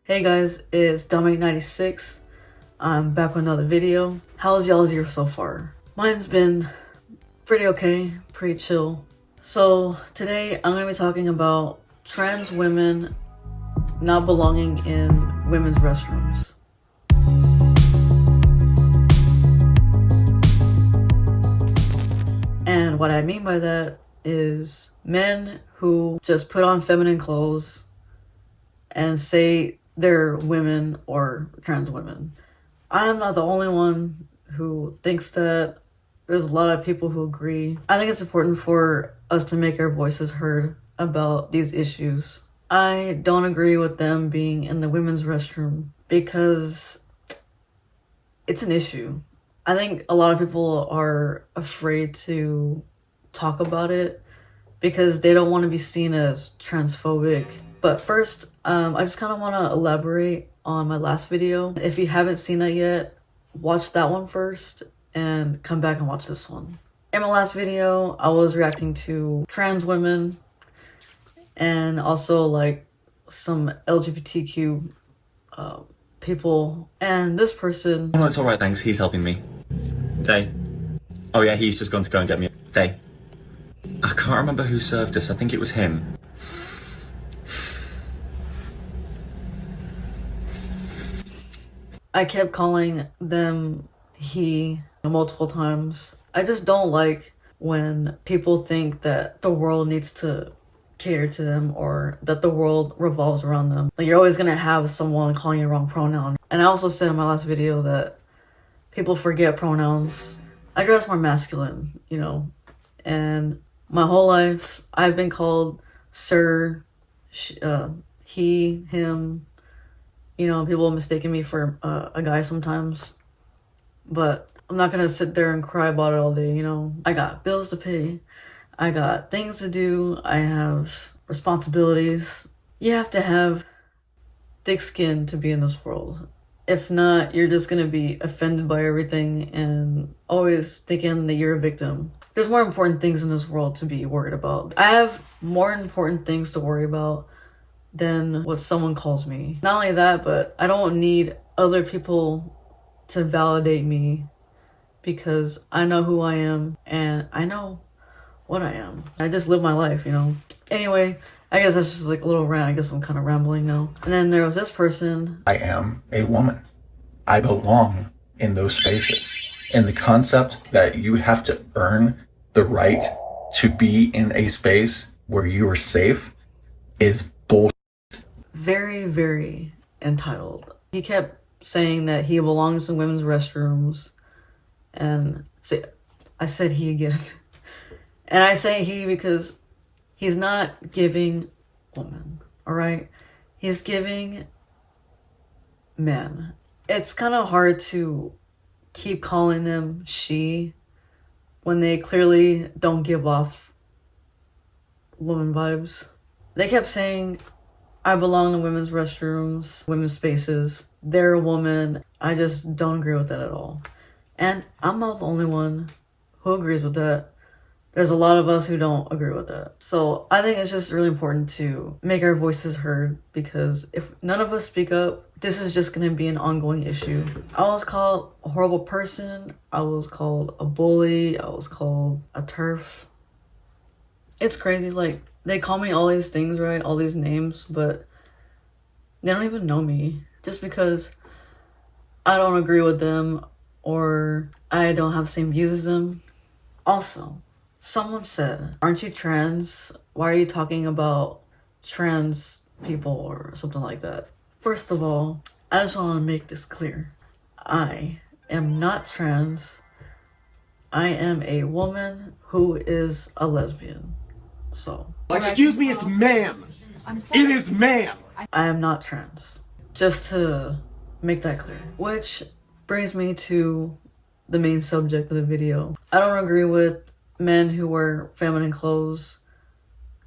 Hey guys, it's Dominic96. I'm back with another video. How's y'all's year so far? Mine's been pretty okay, pretty chill. So today I'm gonna be talking about trans women not belonging in women's restrooms. And what I mean by that is men who just put on feminine clothes and say they're women or trans women. I'm not the only one who thinks that. There's a lot of people who agree. I think it's important for us to make our voices heard about these issues. I don't agree with them being in the women's restroom because it's an issue. I think a lot of people are afraid to talk about it because they don't want to be seen as transphobic. But first, I just kind of want to elaborate on my last video. If you haven't seen that yet, watch that one first and come back and watch this one. In my last video, I was reacting to trans women and also like some LGBTQ people. And this person... Oh, it's alright, thanks. He's helping me. Faye. Oh yeah, he's just gone to go and get me. Faye. I can't remember who served us. I think it was him. I kept calling them he multiple times. I just don't like when people think that the world needs to cater to them or that the world revolves around them. Like, you're always gonna have someone calling you the wrong pronoun. And I also said in my last video that people forget pronouns. I dress more masculine, you know, and my whole life I've been called sir, he, him. You know, people mistaking me for a guy sometimes, but I'm not gonna sit there and cry about it all day, you know? I got bills to pay, I got things to do, I have responsibilities. You have to have thick skin to be in this world. If not, you're just gonna be offended by everything and always thinking that you're a victim. There's more important things in this world to be worried about. I have more important things to worry about than what someone calls me. Not only that, but I don't need other people to validate me because I know who I am and I know what I am. I just live my life, you know? Anyway, I guess that's just like a little rant. I guess I'm kind of rambling now. And then there was this person. I am a woman. I belong in those spaces. And the concept that you have to earn the right to be in a space where you are safe is bullshit. Very, very entitled. He kept saying that he belongs in women's restrooms, and I said he again. And I say he because he's not giving woman, all right? He's giving men. It's kind of hard to keep calling them she when they clearly don't give off woman vibes. They kept saying, I belong in women's restrooms, women's spaces. They're a woman. I just don't agree with that at all. And I'm not the only one who agrees with that. There's a lot of us who don't agree with that. So I think it's just really important to make our voices heard because if none of us speak up, this is just going to be an ongoing issue. I was called a horrible person. I was called a bully. I was called a TERF. It's crazy, like, they call me all these things, right? All these names, but they don't even know me. Just because I don't agree with them or I don't have the same views as them. Also, someone said, aren't you trans? Why are you talking about trans people or something like that? First of all, I just want to make this clear. I am not trans. I am a woman who is a lesbian. So, excuse me, it's ma'am. It is ma'am. I am not trans. Just to make that clear. Which brings me to the main subject of the video. I don't agree with men who wear feminine clothes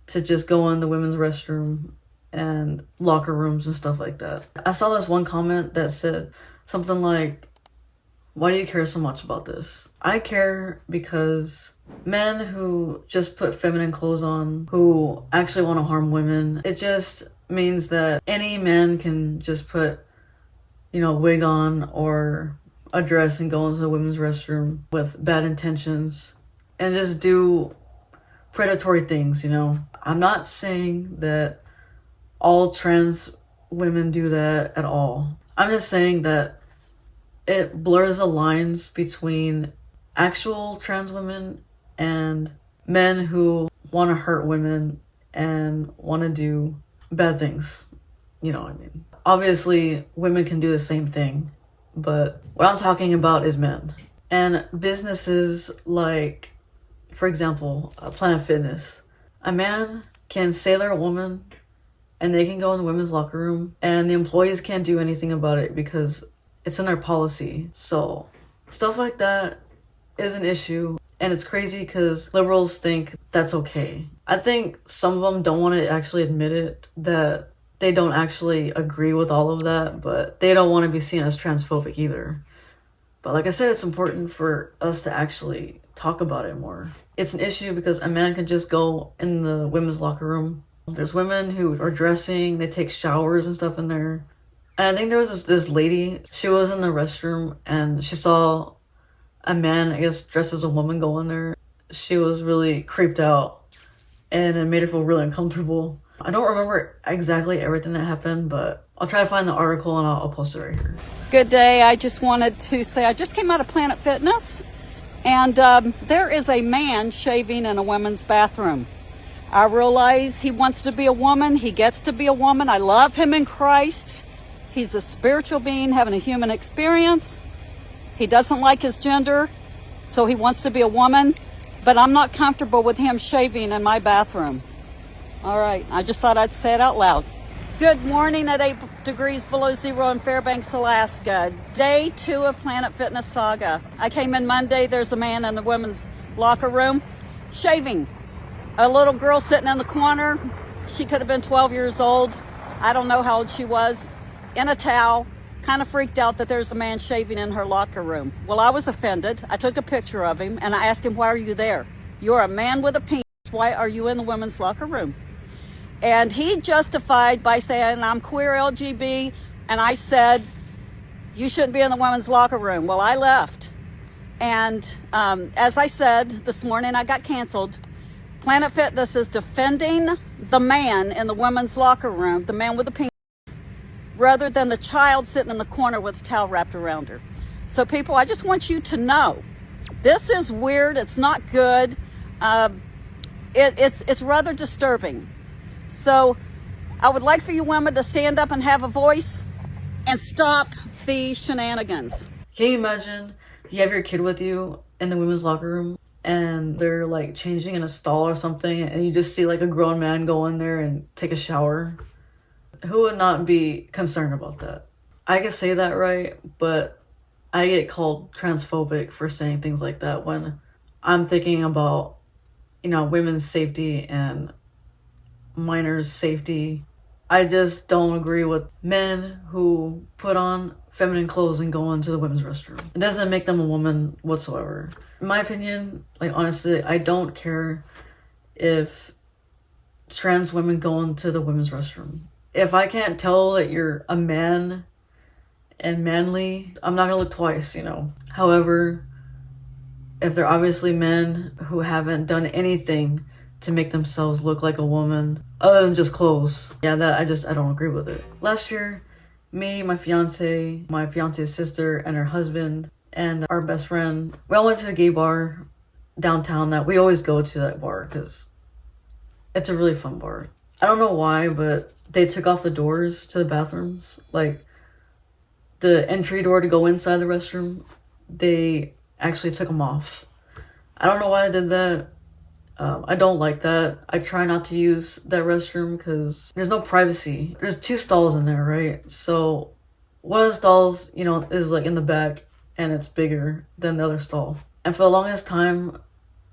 to just go in the women's restroom and locker rooms and stuff like that. I saw this one comment that said something like, why do you care so much about this? I care because men who just put feminine clothes on, who actually want to harm women, it just means that any man can just put, wig on or a dress and go into the women's restroom with bad intentions and just do predatory things, I'm not saying that all trans women do that at all. I'm just saying that it blurs the lines between actual trans women and men who want to hurt women and want to do bad things. You know what I mean? Obviously, women can do the same thing, but what I'm talking about is men. And businesses like, for example, Planet Fitness. A man can say they're a woman and they can go in the women's locker room and the employees can't do anything about it because it's in their policy. So stuff like that is an issue, and it's crazy because liberals think that's okay. I think some of them don't want to actually admit it, that they don't actually agree with all of that, but they don't want to be seen as transphobic either. But like I said, it's important for us to actually talk about it more. It's an issue because a man can just go in the women's locker room. There's women who are dressing, they take showers and stuff in there. And I think there was this lady, she was in the restroom and she saw a man, I guess, dressed as a woman go in there. She was really creeped out and it made her feel really uncomfortable. I don't remember exactly everything that happened, but I'll try to find the article and I'll post it right here. Good day. I just wanted to say I just came out of Planet Fitness, and there is a man shaving in a women's bathroom. I realize he wants to be a woman. He gets to be a woman. I love him in Christ. He's a spiritual being having a human experience. He doesn't like his gender, so he wants to be a woman, but I'm not comfortable with him shaving in my bathroom. All right, I just thought I'd say it out loud. Good morning at 8 degrees below zero in Fairbanks, Alaska. Day 2 of Planet Fitness saga. I came in Monday. There's a man in the women's locker room shaving. A little girl sitting in the corner. She could have been 12 years old. I don't know how old she was. In a towel. Kind of freaked out that there's a man shaving in her locker room. Well, I was offended. I took a picture of him and I asked him, why are you there? You're a man with a penis. Why are you in the women's locker room? And he justified by saying, I'm queer LGB, and I said, you shouldn't be in the women's locker room. Well, I left. And as I said this morning, I got canceled. Planet Fitness is defending the man in the women's locker room, the man with the penis, rather than the child sitting in the corner with a towel wrapped around her. So people, I just want you to know, this is weird. It's not good. It's rather disturbing. So I would like for you women to stand up and have a voice and stop the shenanigans. Can you imagine you have your kid with you in the women's locker room and they're like changing in a stall or something and you just see like a grown man go in there and take a shower? Who would not be concerned about that? I can say that right, but I get called transphobic for saying things like that when I'm thinking about, women's safety and minors' safety. I just don't agree with men who put on feminine clothes and go into the women's restroom. It doesn't make them a woman whatsoever. In my opinion, honestly, I don't care if trans women go into the women's restroom. If I can't tell that you're a man and manly, I'm not gonna look twice, However, if they're obviously men who haven't done anything to make themselves look like a woman other than just clothes, I don't agree with it. Last year, me, my fiance's sister, and her husband, and our best friend, we all went to a gay bar downtown that we always go to that bar because it's a really fun bar. I don't know why, but they took off the doors to the bathrooms. Like, the entry door to go inside the restroom, they actually took them off. I don't know why I did that. I don't like that. I try not to use that restroom because there's no privacy. There's 2 stalls in there, right? So one of the stalls, is like in the back and it's bigger than the other stall. And for the longest time,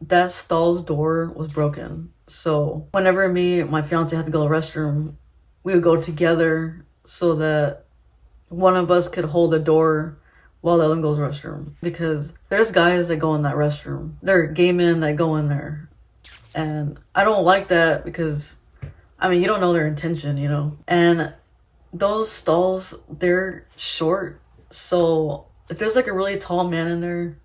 that stall's door was broken. So whenever me and my fiance had to go to the restroom, we would go together so that one of us could hold the door while the other one goes to the restroom. Because there's guys that go in that restroom. There are gay men that go in there. And I don't like that because I mean, you don't know their intention, you know? And those stalls, they're short, so if there's like a really tall man in there,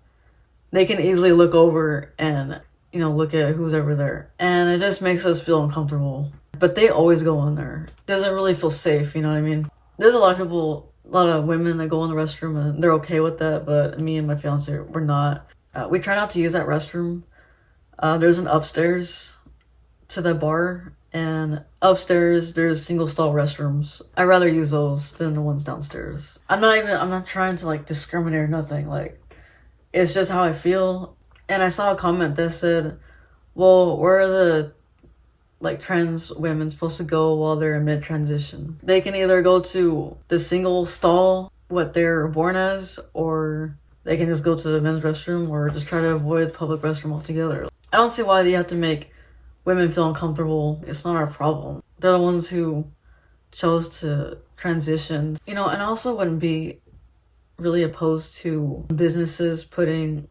they can easily look over and, you know, look at who's over there. And it just makes us feel uncomfortable. But they always go in there. It doesn't really feel safe, you know what I mean? There's a lot of people, a lot of women that go in the restroom and they're okay with that, but me and my fiance, we're not. We try not to use that restroom. There's an upstairs to the bar, and upstairs there's single stall restrooms. I'd rather use those than the ones downstairs. I'm not trying to like discriminate or nothing. Like, it's just how I feel. And I saw a comment that said, well, where are the like trans women supposed to go while they're in mid-transition? They can either go to the single stall, what they're born as, or they can just go to the men's restroom, or just try to avoid public restroom altogether. I don't see why they have to make women feel uncomfortable. It's not our problem. They're the ones who chose to transition. You know, and I also wouldn't be really opposed to businesses putting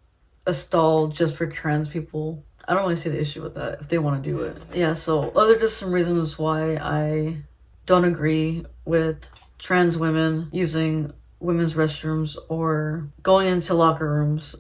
a stall just for trans people. I don't really see the issue with that if they want to do it. Yeah, so those are just some reasons why I don't agree with trans women using women's restrooms or going into locker rooms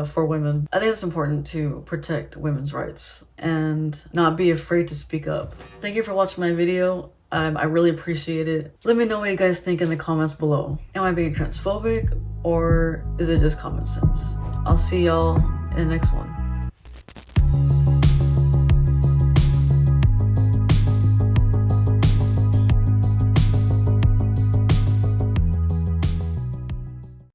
for women. I think it's important to protect women's rights and not be afraid to speak up. Thank you for watching my video. I really appreciate it. Let me know what you guys think in the comments below. Am I being transphobic, or is it just common sense? I'll see y'all in the next one.